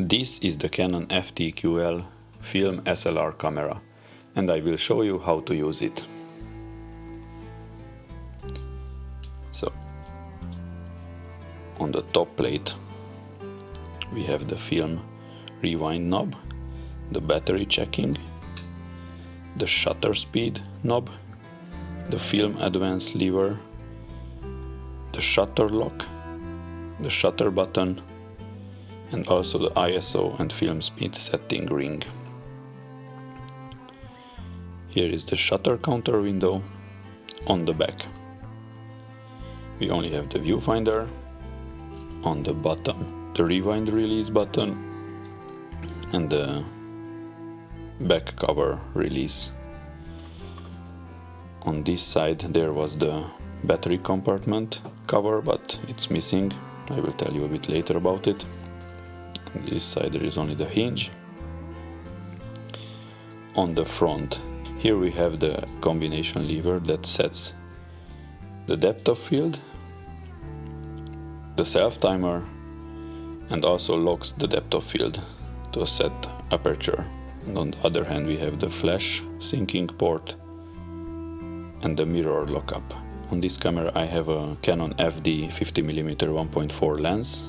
This is the Canon FT QL film SLR camera, and I will show you how to use it. So, on the top plate we have the film rewind knob, the battery checking, the shutter speed knob, the film advance lever, the shutter lock, the shutter button, and also the ISO and film speed setting ring. Here is the shutter counter window on the back. We only have the viewfinder. On the bottom, the rewind release button and the back cover release. On this side there was the battery compartment cover, but it's missing. I will tell you a bit later about it. On this side there is only the hinge. On the front, here we have the combination lever that sets the depth of field, the self timer, and also locks the depth of field to a set aperture. And on the other hand we have the flash syncing port and the mirror lockup. On this camera I have a Canon FD 50mm 1.4 lens.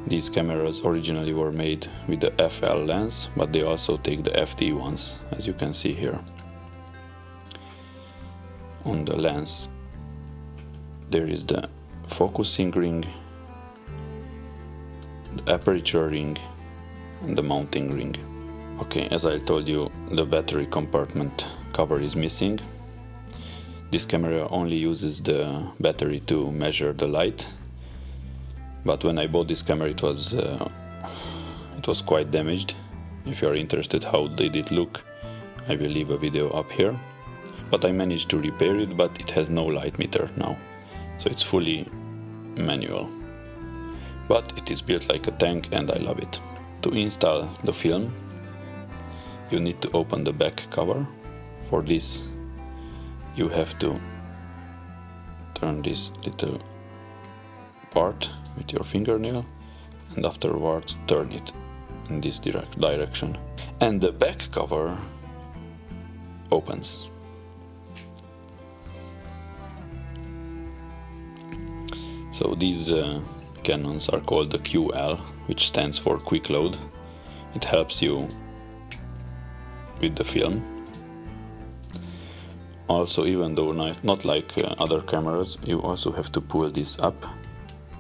These cameras originally were made with the FL lens, but they also take the FD ones, as you can see here. On the lens there is the focusing ring, the aperture ring, and the mounting ring. Okay, as I told you, the battery compartment cover is missing. This camera only uses the battery to measure the light, but when I bought this camera it was quite damaged. If you are interested how did it look, I will leave a video up here. But I managed to repair it, but it has no light meter now, so it's fully manual. But it is built like a tank and I love it. To install the film, you need to open the back cover. For this you have to turn this little part with your fingernail and afterwards turn it in this direction, and the back cover opens. So these Canons are called the QL, which stands for quick load. It helps you with the film. Also, even though not like other cameras, you also have to pull this up,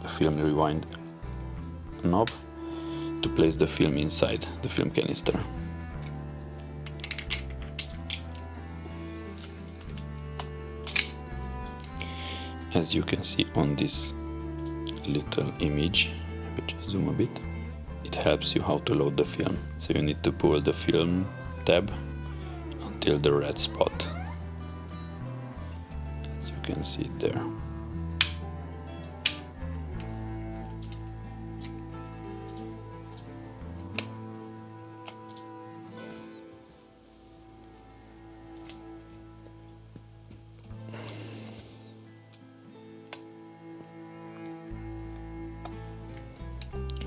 the film rewind knob, to place the film inside the film canister. As you can see on this little image, which zoom a bit, it helps you how to load the film. So you need to pull the film tab until the red spot, as you can see it there.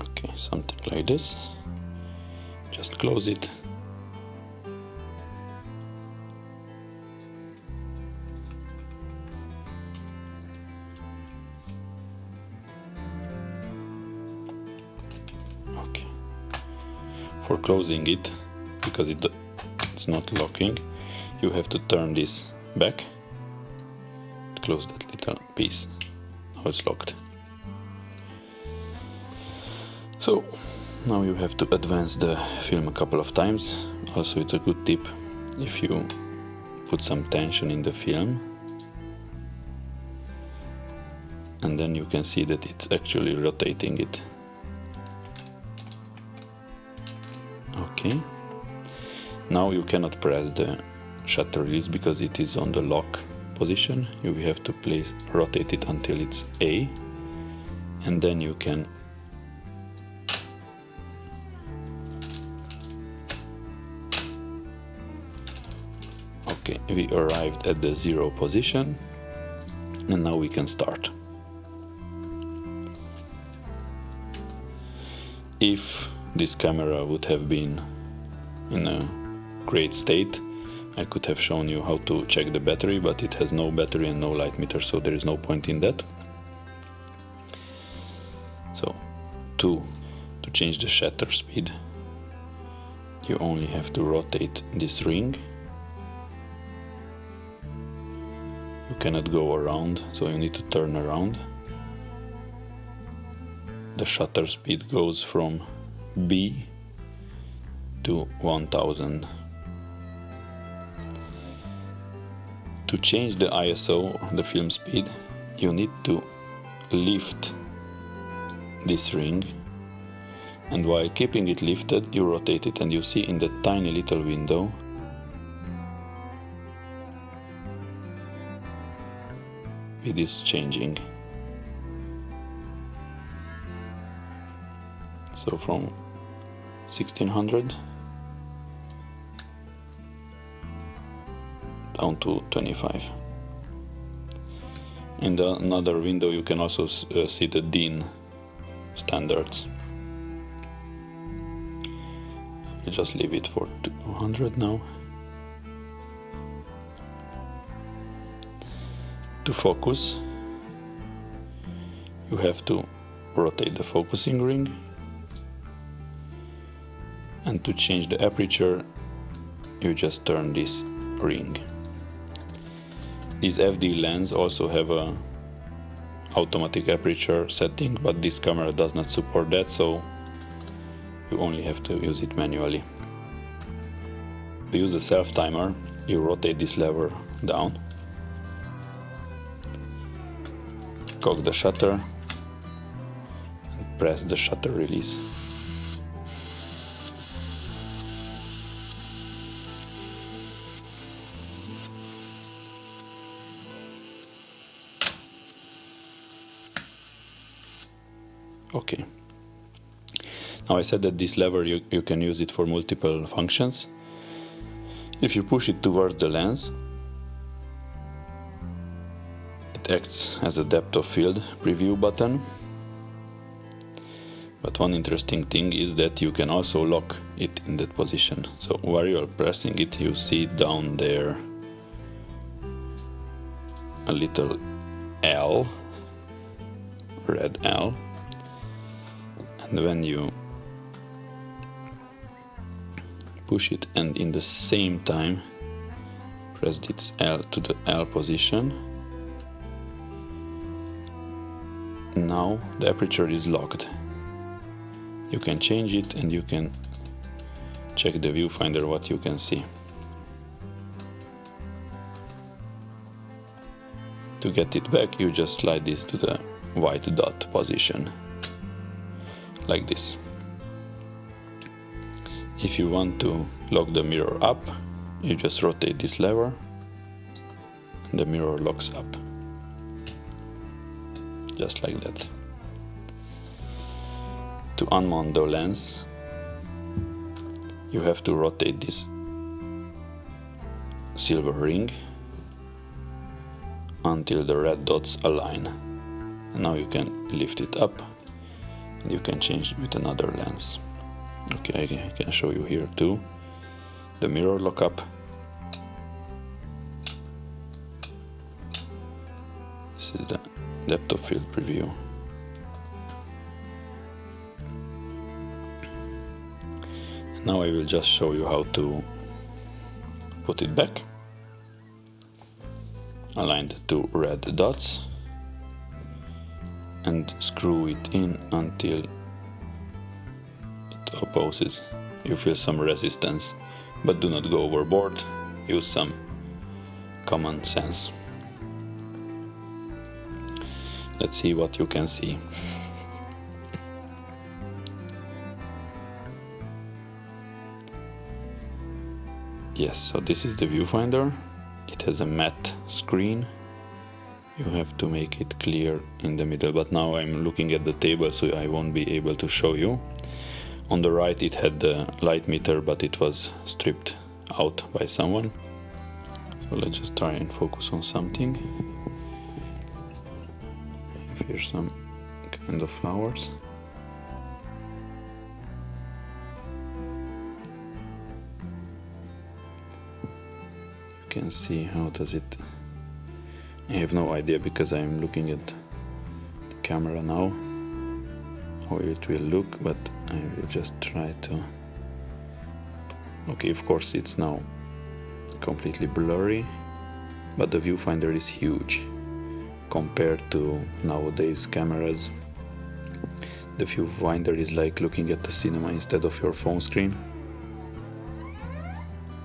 Okay, something like this. Just close it. Okay. For closing it, because it's not locking, you have to turn this back, close that little piece. Now it's locked. So now you have to advance the film a couple of times. Also, it's a good tip if you put some tension in the film, and then you can see that it's actually rotating it. Okay, now you cannot press the shutter release because it is on the lock position. You have to rotate it until it's A, and then you can Okay, we arrived at the 0 position, and now we can start. If this camera would have been in a great state, I could have shown you how to check the battery, but it has no battery and no light meter, so there is no point in that. So to change the shutter speed, you only have to rotate this ring. You cannot go around, so you need to turn around. The shutter speed goes from B to 1000. To change the ISO, the film speed, you need to lift this ring, and while keeping it lifted, you rotate it, and you see in the tiny little window it is changing. So from 1600 down to 25. In another window you can also see the DIN standards. I just leave it for 200 now. To focus, you have to rotate the focusing ring, and to change the aperture, you just turn this ring. These FD lenses also have a automatic aperture setting, but this camera does not support that, so you only have to use it manually. To use the self timer, you rotate this lever down, cock the shutter, and press the shutter release. Okay. Now I said that this lever you can use it for multiple functions. If you push it towards the lens, it acts as a depth of field preview button. But one interesting thing is that you can also lock it in that position. So while you are pressing it, you see down there a little L, red L. And when you push it and in the same time press this L to the L position, now the aperture is locked. You can change it and you can check the viewfinder what you can see. To get it back, you just slide this to the white dot position, like this. If you want to lock the mirror up, you just rotate this lever and the mirror locks up, just like that. To unmount the lens, you have to rotate this silver ring until the red dots align. And now you can lift it up and you can change it with another lens. Okay, I can show you here too. The mirror lockup. This is the depth of field preview. And now I will just show you how to put it back. Align the two red dots and screw it in until it opposes. You feel some resistance, but do not go overboard. Use some common sense. Let's see what you can see. Yes, so this is the viewfinder. It has a matte screen. You have to make it clear in the middle, but now I'm looking at the table, so I won't be able to show you. On the right it had the light meter, but it was stripped out by someone. So let's just try and focus on something. Here's some kind of flowers. can see how does it. I have no idea because I'm looking at the camera now how it will look, but I will just try to. Okay, of course it's now completely blurry, but the viewfinder is huge compared to nowadays cameras. The viewfinder is like looking at the cinema instead of your phone screen,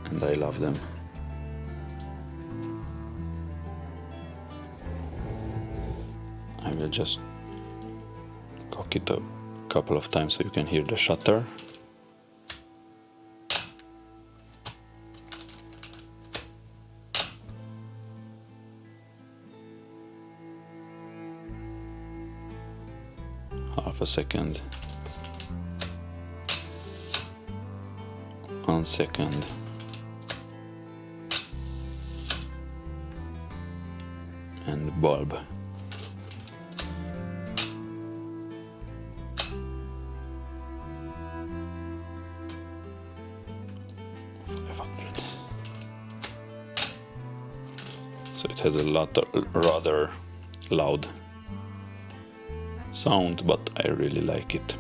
and I love them. I will just cock it a couple of times so you can hear the shutter. Half a second. 1 second. And bulb. So it has a rather loud sound, but I really like it.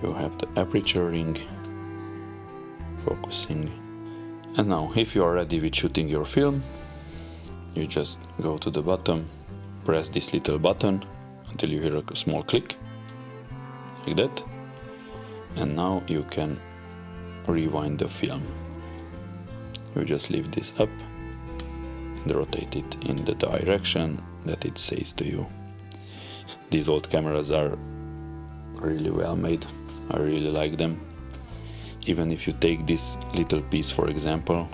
You have the aperture ring, focusing. And now, if you are ready with shooting your film, you just go to the bottom, press this little button until you hear a small click, like that. And now you can rewind the film. You just leave this up and rotate it in the direction that it says to you. These old cameras are really well made. I really like them. Even if you take this little piece, for example,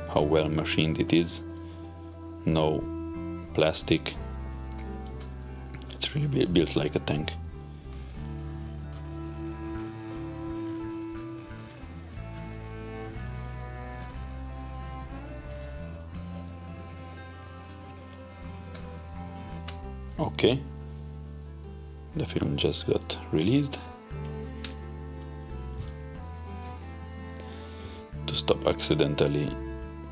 how well machined it is, no plastic, it's really built like a tank. Okay, the film just got released. To stop accidentally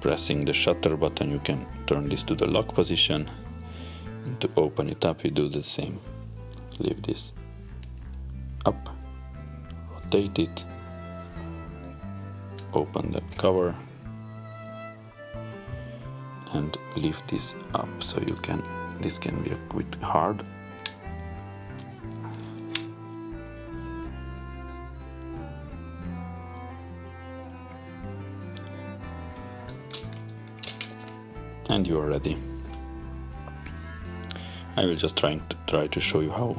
pressing the shutter button, you can turn this to the lock position, and to open it up you do the same. Leave this up, rotate it, open the cover and lift this up so you can. This can be a bit hard. And you are ready. I will just try to show you how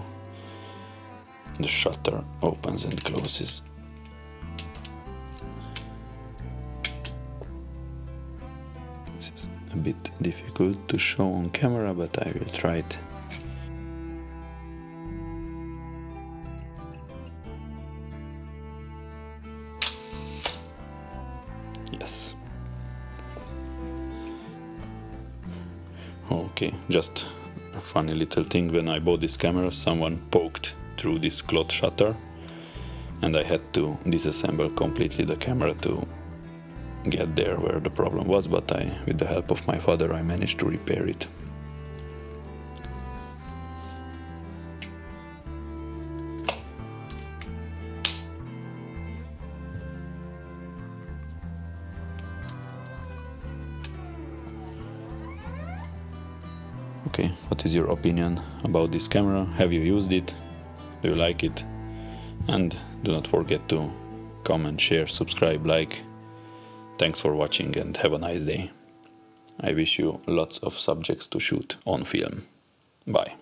the shutter opens and closes. This is a bit difficult to show on camera, but I will try it. Yes. Okay, just a funny little thing. When I bought this camera, someone poked through this cloth shutter and I had to disassemble completely the camera to get there where the problem was, but with the help of my father, I managed to repair it. Okay, what is your opinion about this camera? Have you used it? Do you like it? And do not forget to comment, share, subscribe, like. Thanks for watching and have a nice day. I wish you lots of subjects to shoot on film. Bye.